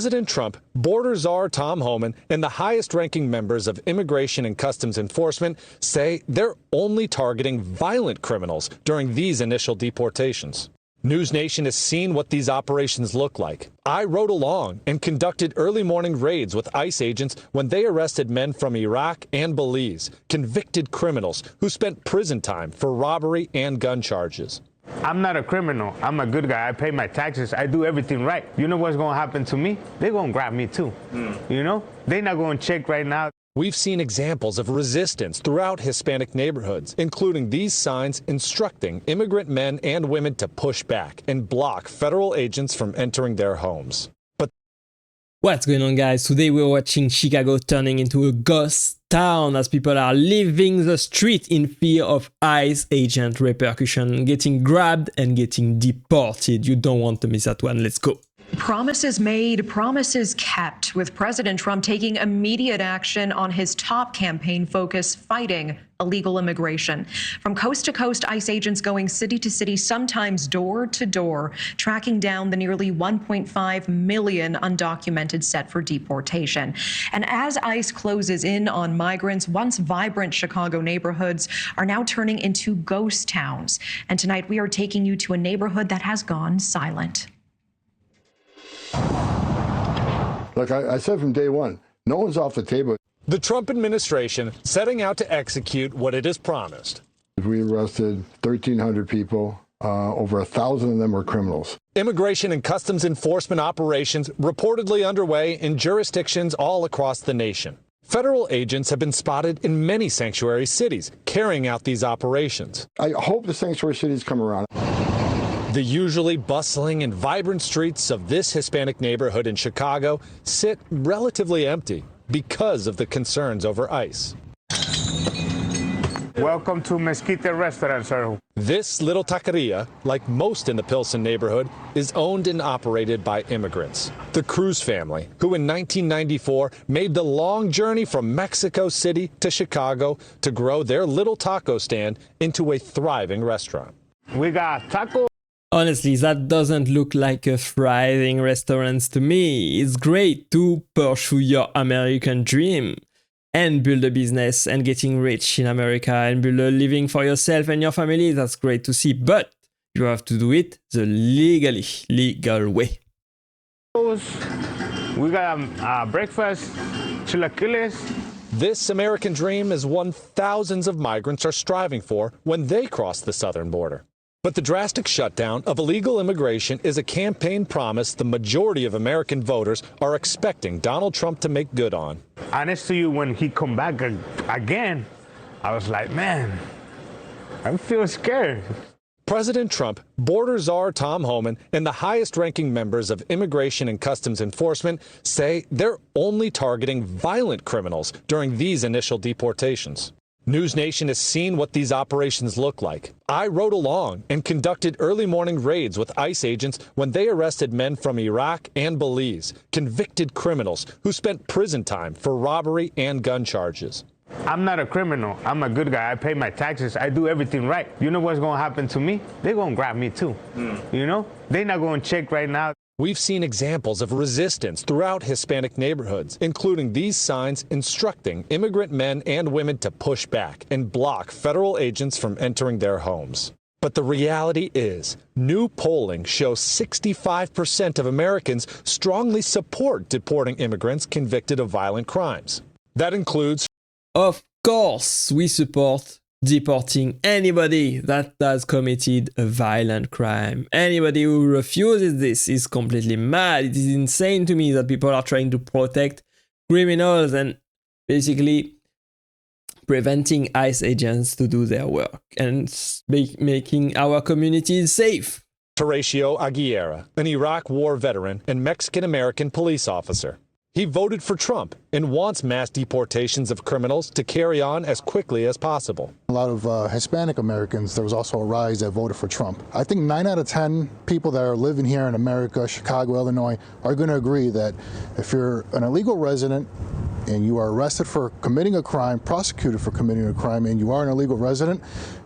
President Trump, border czar Tom Homan, and the highest-ranking members of Immigration and Customs Enforcement say they're only targeting violent criminals during these initial deportations. News Nation has seen what these operations look like. I rode along and conducted early morning raids with ICE agents when they arrested men from Iraq and Belize, convicted criminals who spent prison time for robbery and gun charges. I'm not a criminal. I'm a good guy. I pay my taxes. I do everything right. You know what's going to happen to me? They're going to grab me too. You know? They're not going to check right now. We've seen examples of resistance throughout Hispanic neighborhoods, including these signs instructing immigrant men and women to push back and block federal agents from entering their homes. What's going on, guys? Today we're watching Chicago turning into a ghost town as people are leaving the street in fear of ICE agent repercussion, getting grabbed and getting deported. You don't want to miss that one. Let's go. Promises made, promises kept, with President Trump taking immediate action on his top campaign focus, fighting illegal immigration. From coast to coast, ICE agents going city to city, sometimes door to door, tracking down the nearly 1.5 million undocumented set for deportation. And as ICE closes in on migrants, once vibrant Chicago neighborhoods are now turning into ghost towns. And tonight we are taking you to a neighborhood that has gone silent. Look, I said from day one, no one's off the table. The Trump administration setting out to execute what it has promised. We arrested 1,300 people. Over 1,000 of them were criminals. Immigration and Customs Enforcement operations reportedly underway in jurisdictions all across the nation. Federal agents have been spotted in many sanctuary cities carrying out these operations. I hope the sanctuary cities come around. The usually bustling and vibrant streets of this Hispanic neighborhood in Chicago sit relatively empty because of the concerns over ICE. Welcome to Mesquite Restaurant, sir. This little taqueria, like most in the Pilsen neighborhood, is owned and operated by immigrants. The Cruz family, who in 1994 made the long journey from Mexico City to Chicago to grow their little taco stand into a thriving restaurant. We got tacos. Honestly, that doesn't look like a thriving restaurant to me. It's great to pursue your American dream and build a business and getting rich in America and build a living for yourself and your family. That's great to see, but you have to do it the legal way. We got breakfast, chilaquiles. This American dream is one thousands of migrants are striving for when they cross the southern border. But the drastic shutdown of illegal immigration is a campaign promise the majority of American voters are expecting Donald Trump to make good on. Honest to you, when he come back again, I was like, man, I feel scared. President Trump, border czar Tom Homan, and the highest-ranking members of Immigration and Customs Enforcement say they're only targeting violent criminals during these initial deportations. News Nation has seen what these operations look like. I rode along and conducted early morning raids with ICE agents when they arrested men from Iraq and Belize, convicted criminals who spent prison time for robbery and gun charges. I'm not a criminal. I'm a good guy. I pay my taxes. I do everything right. You know what's going to happen to me? They're going to grab me too. You know? They're not going to check right now. We've seen examples of resistance throughout Hispanic neighborhoods, including these signs instructing immigrant men and women to push back and block federal agents from entering their homes. But the reality is, new polling shows 65% of Americans strongly support deporting immigrants convicted of violent crimes. That includes... Of course, we support deporting anybody that has committed a violent crime. Anybody who refuses this is completely mad. It is insane to me that people are trying to protect criminals and basically preventing ICE agents to do their work and making our communities safe. Horatio Aguilera, an Iraq War veteran and Mexican-American police officer. He voted for Trump and wants mass deportations of criminals to carry on as quickly as possible. A lot of Hispanic Americans, there was also a rise that voted for Trump. I think 9 out of 10 people that are living here in America, Chicago, Illinois, are going to agree that if you're an illegal resident and you are arrested for committing a crime, prosecuted for committing a crime, and you are an illegal resident,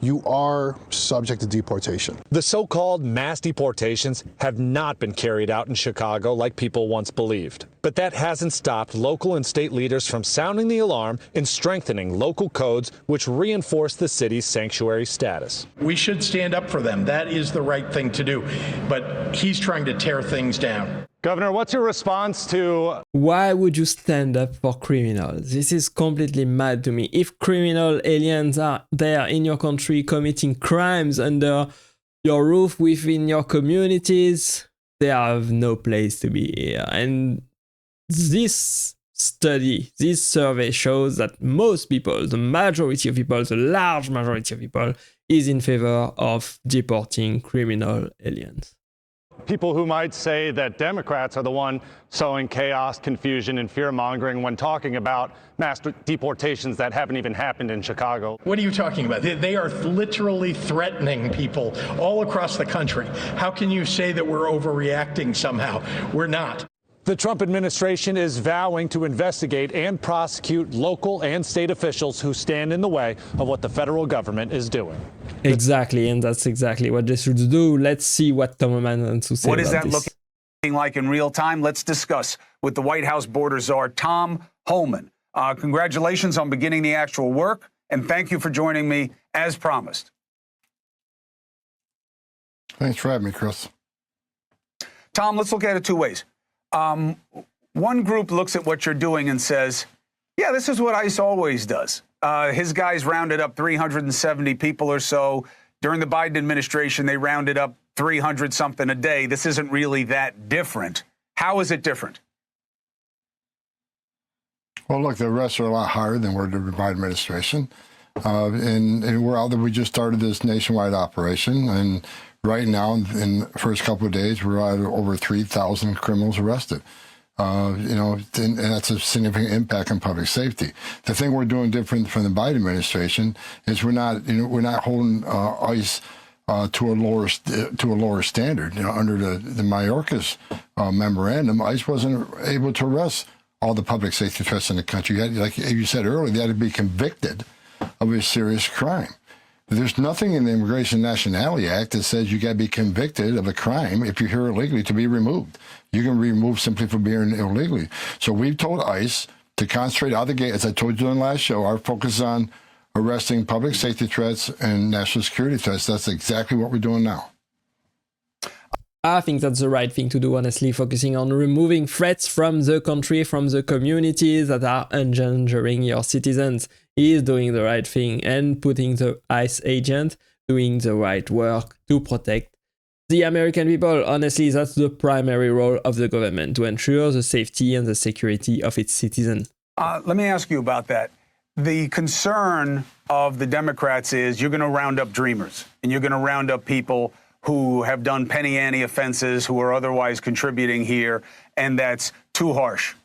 you are subject to deportation. The so-called mass deportations have not been carried out in Chicago like people once believed. But that hasn't stopped local and state leaders from sounding the alarm and strengthening local codes which reinforce the city's sanctuary status. We should stand up for them. That is the right thing to do. But he's trying to tear things down. Governor, what's your response to... Why would you stand up for criminals? This is completely mad to me. If criminal aliens are there in your country committing crimes under your roof within your communities, they have no place to be here. And this study, this survey shows that most people, the majority of people, the large majority of people, is in favor of deporting criminal aliens. People who might say that Democrats are the one sowing chaos, confusion, and fear-mongering when talking about mass deportations that haven't even happened in Chicago. What are you talking about? They are literally threatening people all across the country. How can you say that we're overreacting somehow? We're not. The Trump administration is vowing to investigate and prosecute local and state officials who stand in the way of what the federal government is doing. Exactly, and that's exactly what they should do. Let's see what Tom Oman wants to say What is about that this. looking like in real time? Let's discuss with the White House border czar, Tom Homan. Congratulations on beginning the actual work, and thank you for joining me as promised. Thanks for having me, Chris. Tom, let's look at it two ways. One group looks at what you're doing and says, yeah, this is what ICE always does. His guys rounded up 370 people or so. During the Biden administration, they rounded up 300 something a day. This isn't really that different. How is it different? Well, look, the arrests are a lot higher than were the Biden administration. And we're out there. We just started this nationwide operation. And right now, in the first couple of days, we're at over 3,000 criminals arrested. And that's a significant impact on public safety. The thing we're doing different from the Biden administration is we're not holding ICE to a lower standard. Under the Mayorkas memorandum, ICE wasn't able to arrest all the public safety threats in the country. Like you said earlier, they had to be convicted of a serious crime. There's nothing in the Immigration and Nationality Act that says you got to be convicted of a crime if you're here illegally to be removed. You can be removed simply for being illegally. So we've told ICE to concentrate out of the gate. As I told you in the last show, our focus is on arresting public safety threats and national security threats. That's exactly what we're doing now. I think that's the right thing to do, honestly, focusing on removing threats from the country, from the communities that are endangering your citizens is doing the right thing, and putting the ICE agent doing the right work to protect the American people. Honestly, that's the primary role of the government, to ensure the safety and the security of its citizens. Let me ask you about that. The concern of the Democrats is you're going to round up dreamers, and you're going to round up people who have done penny ante offenses, who are otherwise contributing here, and that's too harsh.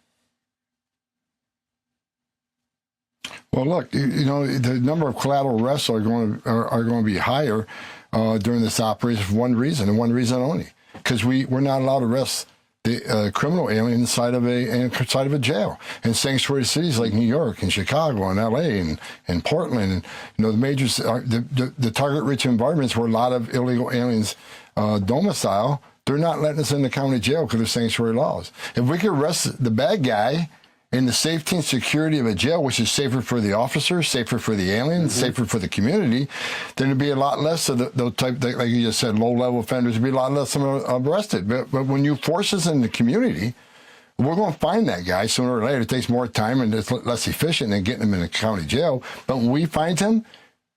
Well, look, the number of collateral arrests are going to be higher during this operation for one reason, and one reason only, because we're not allowed to arrest the criminal alien inside of a jail in sanctuary cities like New York and Chicago and L.A. and Portland, and the major the target-rich environments where a lot of illegal aliens domicile. They're not letting us in the county jail because of sanctuary laws. If we could arrest the bad guy in the safety and security of a jail, which is safer for the officers, safer for the aliens, safer for the community, then there'd be a lot less of the type, like you just said, low-level offenders, there'd be a lot less of them arrested. But when you force us in the community, we're going to find that guy sooner or later. It takes more time and it's less efficient than getting him in a county jail. But when we find him,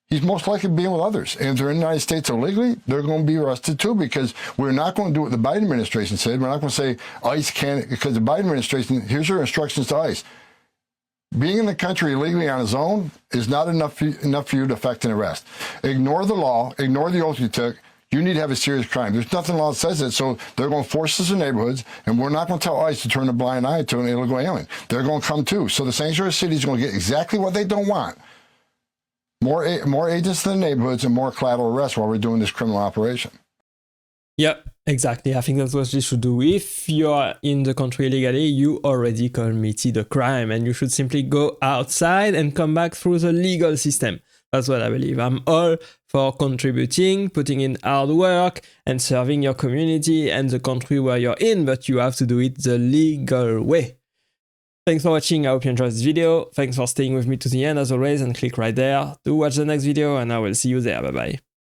he's most likely being with others. And if they're in the United States illegally, they're going to be arrested too, because we're not going to do what the Biden administration said. We're not going to say ICE can't, because the Biden administration, here's your instructions to ICE. Being in the country illegally on his own is not enough for you to effect an arrest. Ignore the law, ignore the oath you took. You need to have a serious crime. There's nothing in the law that says it, so they're going to force us in neighborhoods, and we're not going to tell ICE to turn a blind eye to an illegal alien. They're going to come too. So the sanctuary city is going to get exactly what they don't want. More agents in the neighborhoods and more collateral arrests while we're doing this criminal operation. Yep, exactly. I think that's what you should do. If you're in the country illegally, you already committed a crime, and you should simply go outside and come back through the legal system. That's what I believe. I'm all for contributing, putting in hard work, and serving your community and the country where you're in, but you have to do it the legal way. Thanks for watching. I hope you enjoyed this video. Thanks for staying with me to the end as always, and click right there to watch the next video, and I will see you there. Bye bye.